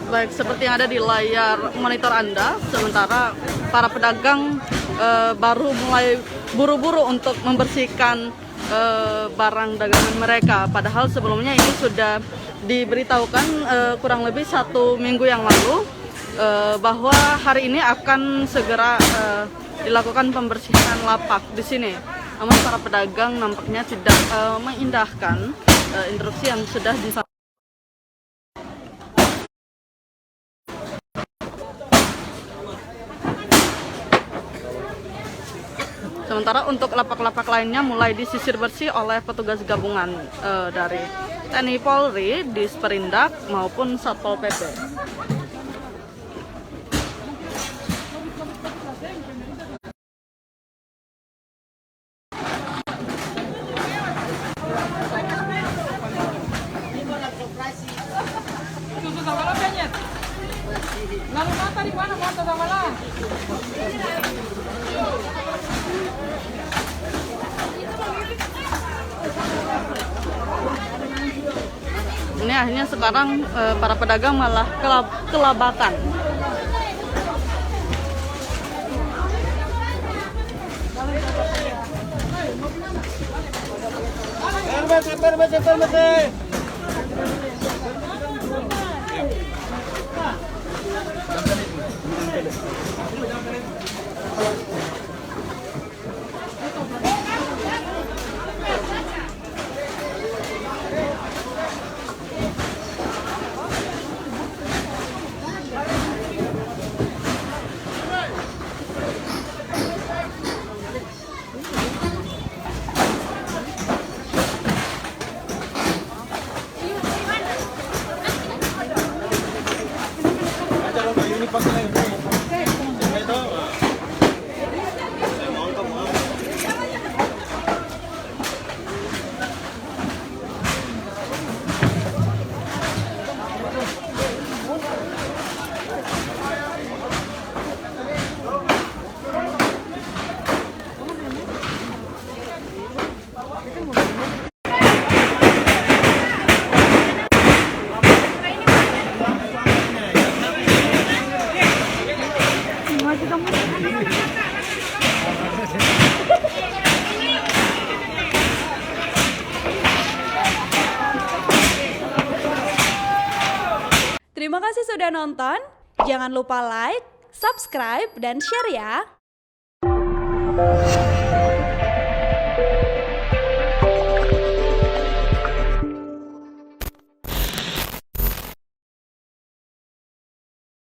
Baik, seperti yang ada di layar monitor Anda, sementara para pedagang baru mulai buru-buru untuk membersihkan barang dagangan mereka. Padahal sebelumnya ini sudah diberitahukan kurang lebih 1 minggu yang lalu bahwa hari ini akan segera dilakukan pembersihan lapak di sini. Namun para pedagang nampaknya tidak mengindahkan instruksi yang sudah disampaikan. Sementara untuk lapak-lapak lainnya mulai disisir bersih oleh petugas gabungan dari TNI Polri, Disperindak maupun Satpol PP. Lalu mata di mana mata sama lah? Ini akhirnya sekarang para pedagang malah kelabakan. Terima kasih sudah nonton. Jangan lupa like, subscribe, dan share ya.